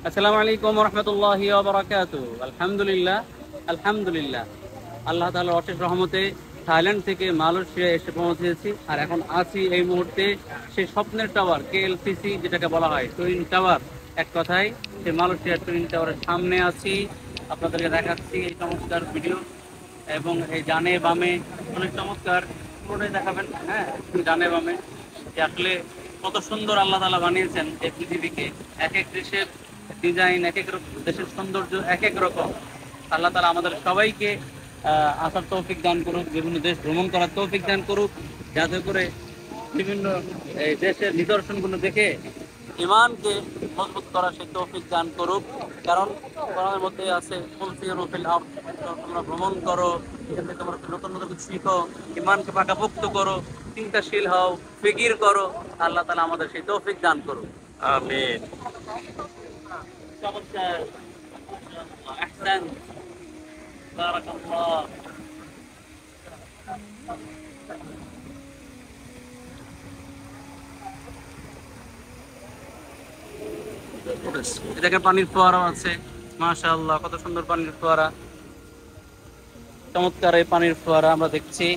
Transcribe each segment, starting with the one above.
আসসালামু আলাইকুম রহমতুল্লাহি ওয়া বারাকাতুহু। আলহামদুলিল্লাহ আলহামদুলিল্লাহ, আল্লাহ তাআলার অশেষ রহমতে থাইল্যান্ড থেকে মালয়েশিয়া এসে পৌঁছেছি। আর এখন আছি এই মুহূর্তে সেই স্বপ্নের টাওয়ার কেএলসিসি, যেটাকে বলা হয় টুইন টাওয়ার। এক কথায় সেই মালয়েশিয়ার টুইন টাওয়ারের সামনে আছি, আপনাদেরকে দেখাচ্ছি এই চমৎকার ভিডিও। এবং এই ডানে বামে অনেক চমৎকার, পুরোটাই দেখাবেন। হ্যাঁ, ডানে বামে যে আসলে কত সুন্দর আল্লাহ তাআলা বানিয়েছেন এই পৃথিবীকে। এক এক দেশের ডিজাইন, এক এক দেশের সৌন্দর্য এক এক রকম। আল্লাহ তাআলা আমাদের সবাইকে আসার তৌফিক দান করুক, বিভিন্ন দেশ ভ্রমণ করার তৌফিক দান করুক, যাতে করে বিভিন্ন দেশের নিদর্শনগুলো দেখে ইমানকে মজবুত করার সেই তৌফিক দান করুক। কারণ কোরআনের মধ্যে আছে তোমরা ভ্রমণ করো, এখান থেকে তোমরা নতুন নতুন কিছু শিখো, ইমানকে পাকাপোক্ত করো, চিন্তাশীল হও, ফিকির করো। আল্লাহ তাআলা আমাদের সেই তৌফিক দান করুক, আমিন। চমৎকার, আহসান, বারাকাল্লাহ। এটাকে পানির ফোয়ারা আছে, মাশাআল্লাহ, কত সুন্দর পানির ফোয়ারা। চমৎকার এই পানির ফোয়ারা আমরা দেখছি।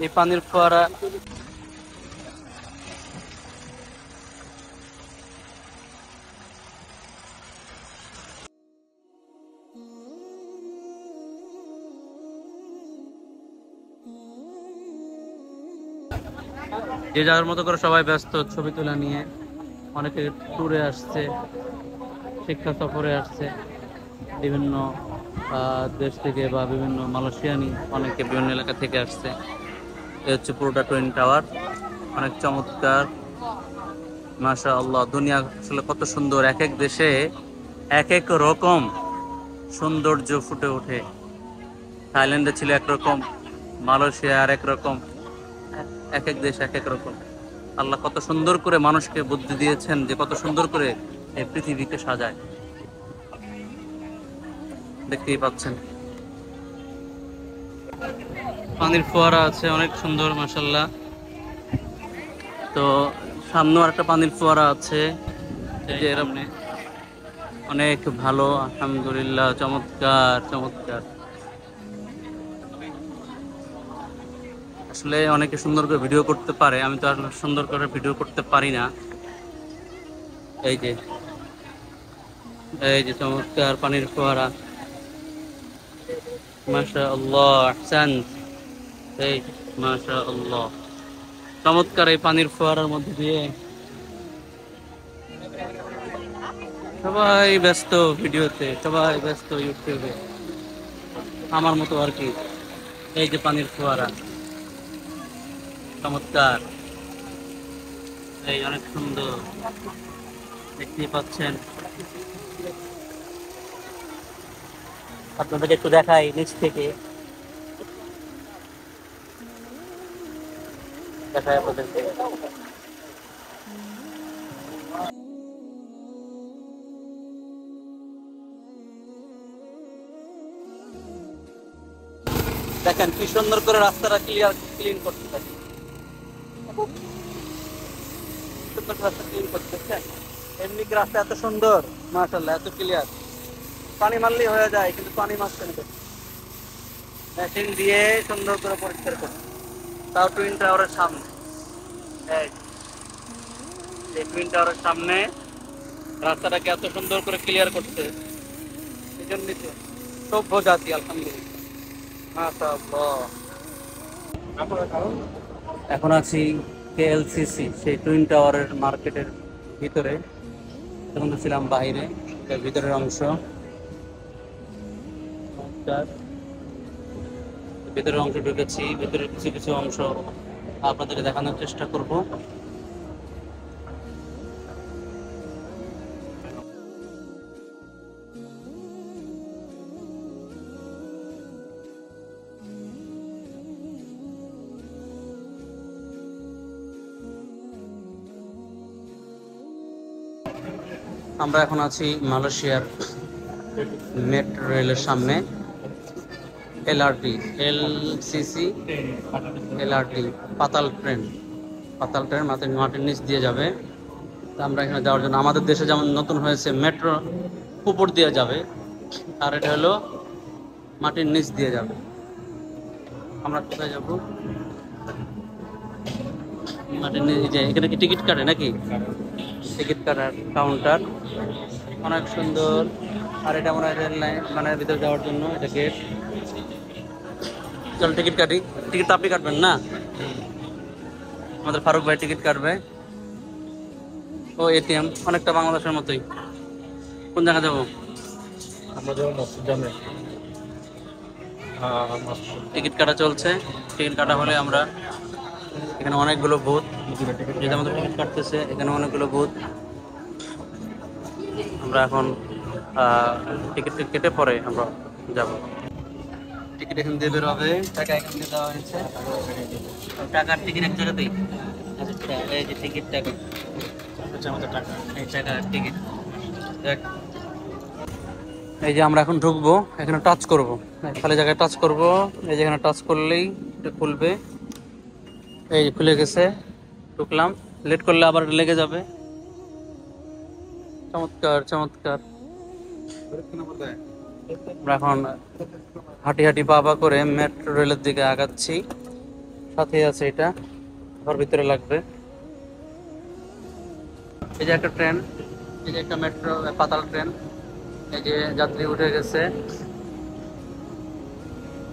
এই পানির ফোয়ারা যে যার মতো করে সবাই ব্যস্ত ছবি তোলা নিয়ে। অনেকে ট্যুরে আসছে, শিক্ষা সফরে আসছে বিভিন্ন দেশ থেকে, বা বিভিন্ন মালয়েশিয়ানি অনেকে বিভিন্ন এলাকা থেকে আসছে। এ হচ্ছে পুরোটা টুইন টাওয়ার, অনেক চমৎকার, মাশাআল্লাহ। দুনিয়া আসলে কত সুন্দর, এক এক দেশে এক এক রকম সৌন্দর্য ফুটে ওঠে। থাইল্যান্ডে ছিল একরকম, মালয়েশিয়া আর একরকম, এক এক দেশ এক এক রকম। আল্লাহ কত সুন্দর করে মানুষকে বুদ্ধি দিয়েছেন যে কত সুন্দর করে এই পৃথিবীকে সাজায়, দেখতেই পাচ্ছেন। পানির ফোয়ারা আছে অনেক সুন্দর, মাশাআল্লাহ। তো সামনেও একটা পানির ফোয়ারা আছে, যে এরকম অনেক ভালো, আলহামদুলিল্লাহ, চমৎকার চমৎকার। আসলে অনেকে সুন্দর করে ভিডিও করতে পারে, আমি তো আসলে সুন্দর করে ভিডিও করতে পারি না। এই যে এই যে চমৎকার পানির ফোয়ারা, মাশাআল্লাহ, আহসান। এই মাশাআল্লাহ, চমৎকার এই পানির ফোয়ারার মধ্যে দিয়ে সবাই ব্যস্ত ভিডিওতে, সবাই ব্যস্ত ইউটিউবে, আমার মতো আর কি। এই যে পানির ফোয়ারা, চমৎকার, এই অনেক সুন্দর, দেখতেই পাচ্ছেন। আপনাদেরকে একটু দেখাই নিচ থেকে, দেখাই আপনাদেরকে। দেখেন কি সুন্দর করে রাস্তাটা ক্লিন করতে থাকে, রাস্তা ক্লিন করতেছে। এমনি কি রাস্তা এত সুন্দর, মাশাআল্লাহ, এত ক্লিয়ার, পানি মারলেই হয়ে যায়, কিন্তু পানি মারতে নেবে, মেশিন দিয়ে সুন্দর করে পরিষ্কার করছে। তাও টুইন টাওয়ারের সামনে, এই টুইন টাওয়ারের সামনে রাস্তাটাকে এত সুন্দর করে ক্লিয়ার করছে। এই জন্যই তো সভ্য জাতি, আলহামদুলিল্লাহ, মাশাআল্লাহ। এখন আছি কেএলসিসি, সেই টুইন টাওয়ারের মার্কেটের ভিতরে, এখন তো ছিলাম বাইরে, এর ভিতরের অংশ। ভিতরের অংশ ঢুকেছি, ভিতরের কিছু কিছু অংশ আপনাদের দেখানোর চেষ্টা করব। আমরা এখন আছি মালয়েশিয়ার মেট্রো রেলের সামনে। এলআরটি, এলসিসি এলআরটি, পাতাল ট্রেন। পাতাল ট্রেন মাটির নিচ দিয়ে যাবে। তা আমরা এখানে যাওয়ার জন্য, আমাদের দেশে যেমন নতুন হয়েছে মেট্রো উপর দিয়ে যাবে, আর এটা হলো মাটির নিচ দিয়ে যাবে। আমরা কোথায় যাব? মাটির নিচ। এখানে কি টিকিট কাটে নাকি? টিকিট কাটার কাউন্টার, অনেক সুন্দর। আর এটা মনে হয় রেল লাইন, মানে ভিতরে যাওয়ার জন্য এটা গেট। চল টিকিট কাটি। টিকিট তো আপনি কাটবেন না, আমাদের ফারুক ভাই টিকিট কাটবে। ও এটিএম, অনেকটা বাংলাদেশের মতোই। কোন জায়গায় যাবো? আমরা যাবো মসজিদ জামে। টিকিট কাটা চলছে। টিকিট কাটা হলে আমরা, এখানে অনেকগুলো বুথ, যেটা আমাদের টিকিট কাটতেছে, এখানে অনেকগুলো বুথ। আমরা এখন টিকিট কেটে পরে আমরা যাব। টিকিট এখান দিয়ে বের হবে, টাকা এখান দিয়ে দেওয়া হয়েছে। টাকার টিকিট এক জায়গাতেই। আচ্ছা, এই যে টিকিট টাকা, আমাদের টাকা। এই টাকার টিকিট। দেখ, এই যে আমরা এখন ঢুকবো, এখানে টাচ করব, খালি জায়গায় টাচ করব। এই যে এখানে টাচ করলেই এটা খুলবে। এই যে খুলে গেছে, ঢুকলাম। লেট করলে আবার লেগে যাবে। চমৎকার চমৎকার। আমরা এখন হাঁটি হাঁটি পা পা করে মেট্রো রেলের দিকে আগাচ্ছি। সাথে আছে এটা, ঘর ভিতরে লাগবে। এই যে একটা ট্রেন, এই যে একটা মেট্রো পাতাল ট্রেন। এই যে যাত্রী উঠে গেছে।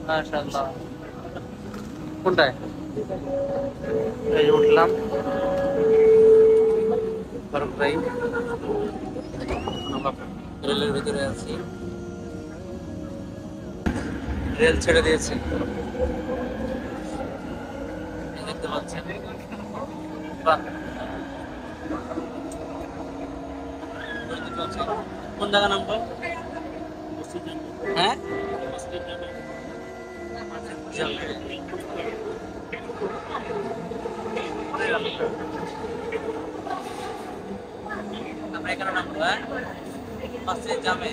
মাশাআল্লাহ। কোনটায়? এই যে উঠলাম। ফারুক ভাই, আমরা রেলের ভিতরে আছি। রেল ছেড়ে দিয়েছে, দেখতে পাচ্ছেন। বাহ, কোন জায়গা নামবো? হ্যাঁ, আমরা এখানে নামবো। হ্যাঁ, পাশে যাবে।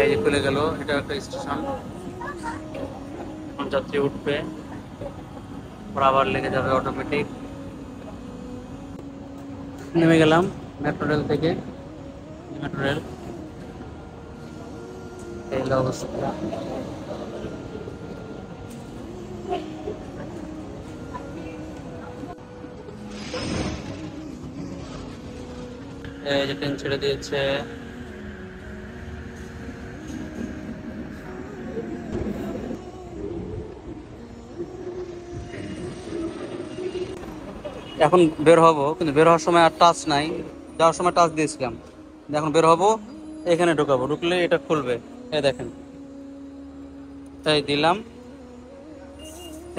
এই যে খুলে গেল, এটা একটা স্টেশন। যাত্রী উঠবে, আবার লেগে যাবে অটোমেটিক। নেমে গেলাম মেট্রো রেল থেকে। মেট্রো রেল, এই অবস্থা। এই যে ট্রেন ছেড়ে দিয়েছে। এখন বের হব, কিন্তু বের হওয়ার সময় আর টাচ নাই। যাওয়ার সময় টাচ দিয়েছিলাম, এখন বের হব, এখানে ঢুকাবো। ঢুকলে এটা খুলবে, এই দেখেন। এই দিলাম,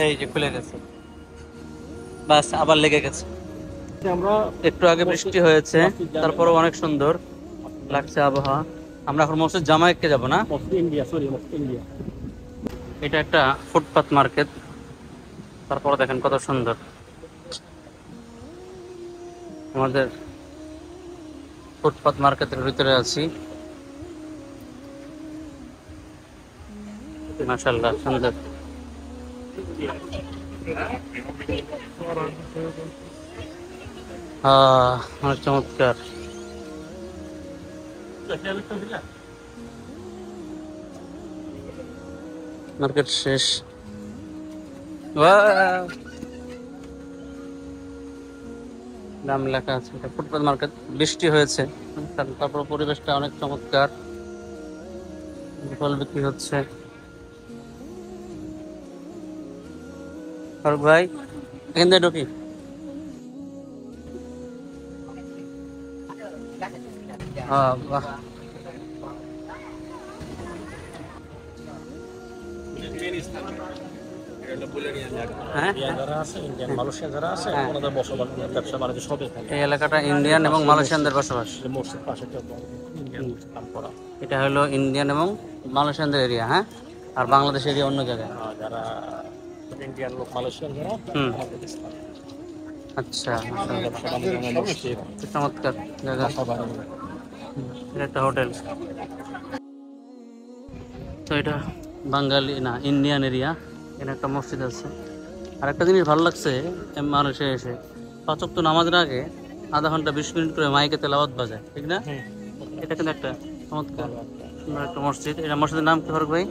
এই যে খুলে গেছে। বাস, আবার লেগে গেছে। আমরা একটু আগে বৃষ্টি হয়েছে, তারপরও অনেক সুন্দর লাগছে আবহাওয়া। আমরা এখন মসজিদ জামায়াতকে যাব না? India, sorry India. এটা একটা ফুটপাত মার্কেট। তারপর দেখেন কত সুন্দর। আমাদের ফুটপাত মার্কেটের ভিতরে আছি। মাশাআল্লাহ, সুন্দর। অনেক চমৎকার। মার্কেট শেষ। দাম লেখা আছে, এটা ফুটপাত মার্কেট। বৃষ্টি হয়েছে, তারপর পরিবেশটা অনেক চমৎকার। ফল বিক্রি হচ্ছে। ফারুক ভাই এখান থেকে ঢুকি। বাহ, হ্যাঁ ইন্ডিয়ান যারা আছে, ইন্ডিয়ান মালয়েশিয়া যারা আছে, হ্যাঁ। ওনাদের বসবাস, ব্যবসা বাণিজ্য সব এখানে। এই এলাকাটা ইন্ডিয়ান এবং মালয়েশিয়ানদের বসবাস। যে মসজিদ পাশে একটা বড় ইন্ডিয়ান নাম করা। এটা হলো ইন্ডিয়ান এবং মালয়েশিয়ানদের এরিয়া, হ্যাঁ, আর বাংলাদেশ এরিয়া অন্য জায়গায়। যারা ইন্ডিয়ান লোক, মালয়েশিয়ান যারা, হুম। আমাদের ইসলাম। আচ্ছা, ব্যবসা বাণিজ্য, মসজিদ, চমৎকার জায়গা। বাসা বাড়ি। এটা একটা হোটেল। তো এটা বাঙালি না, ইন্ডিয়ান এরিয়া। এখানে একটা মসজিদ আছে। আর একটা জিনিস ভালো লাগছে মালয়েশিয়া এসে, 5 ওয়াক্ত নামাজের আগে আধা ঘন্টা 20 মিনিট করে মাইকে তেলাওয়াত বাজায়, ঠিক না? এটা কিন্তু একটা চমৎকার সুন্দর একটা মসজিদ। এটা মসজিদের নাম কি ফারুক ভাই?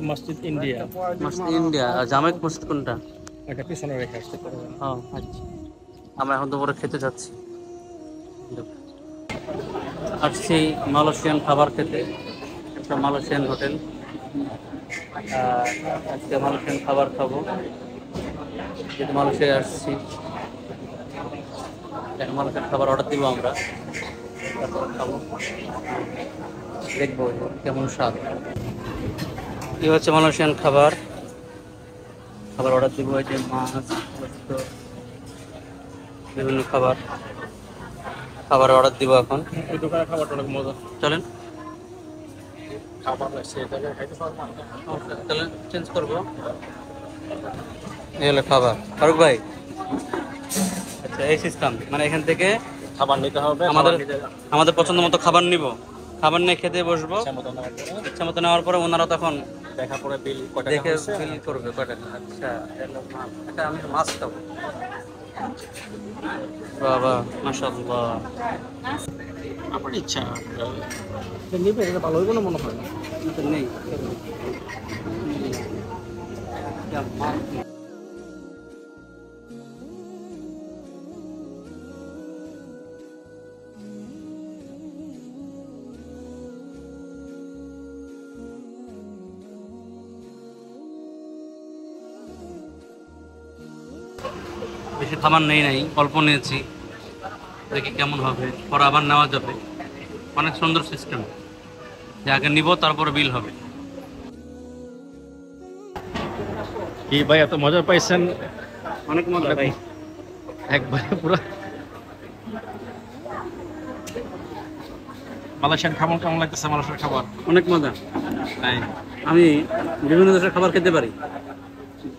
মসজিদ ইন্ডিয়া। মসজিদ ইন্ডিয়া। আর জামাইক মসজিদ কোনটা? একটা পিছনে রেখে আসতে পারবেন। ও আচ্ছা, আমরা এখন দুপুরে খেতে যাচ্ছি। আসছি মালয়েশিয়ান খাবার খেতে, একটা মালয়েশিয়ান হোটেল। আজকে মালয়েশিয়ান খাবার খাবো, যেহেতু মালয়েশিয়ায় আসছি। মালয়েশিয়ান খাবার অর্ডার দিব আমরা, তারপর খাবো, দেখবো কেমন স্বাদ। কি হচ্ছে মালয়েশিয়ান খাবার, খাবার অর্ডার দিব। এই যে মাছ, গোস্ত, বিভিন্ন খাবার অর্ডার দিব এখন। এই দোকানের খাবারটা অনেক মজা। চলেন খাবার লাগছে, এটা খাইতে পারবেন। তাহলে চেঞ্জ করবো। এই হলো খাবার ফারুক ভাই। আচ্ছা, এই সিস্টেম, মানে এখান থেকে খাবার নিতে হবে, আমাদের পছন্দ মতো খাবার নিব, খাবার নিয়ে খেতে বসবো। ইচ্ছা মতো নেওয়ার পরে ওনারা তখন দেখা পরে বিল কয়টা দেখে বিল করবে কয় টাকা। আচ্ছা, এটা আমি মাছ খাবো। বাবা মাশাআল্লাহ, আমার ইচ্ছা নিবে, এটা ভালো হইব না মনে হয়। এটা নেই। বেশি খাবার নাই, অল্প নিয়েছি, দেখি কেমন হবে, পরে আবার নেওয়া যাবে। অনেক সুন্দর সিস্টেম যে আগে নিব তারপরে বিল হবে। কি ভাই, এত মজা পাইছেন? অনেক মজা ভাই, একবারে পুরো। মালয়েশিয়ান খাবার কেমন লাগতেছে? মালয়েশিয়ার খাবার অনেক মজা। তাই আমি বিভিন্ন দেশের খাবার খেতে পারি,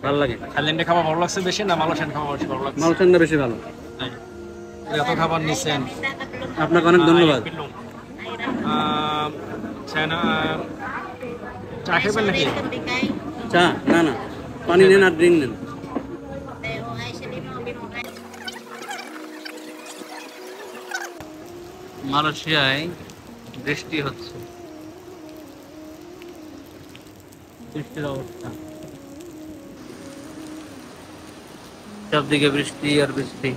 ভালো লাগে। থাইল্যান্ডের খাবার ভালো লাগছে বেশি না মালয়েশিয়ান খাবার বেশি ভালো লাগছে? মালয়েশিয়ানটা বেশি ভালো। তাই এত খাবার নিছেন, আপনাকে অনেক ধন্যবাদ। চা খাবেন নাকি? চা না, না, পানি নেন আর ড্রিঙ্ক নেন। মালয়েশিয়ায় বৃষ্টি হচ্ছে, বৃষ্টির অবস্থা, সব দিকে বৃষ্টি আর বৃষ্টি।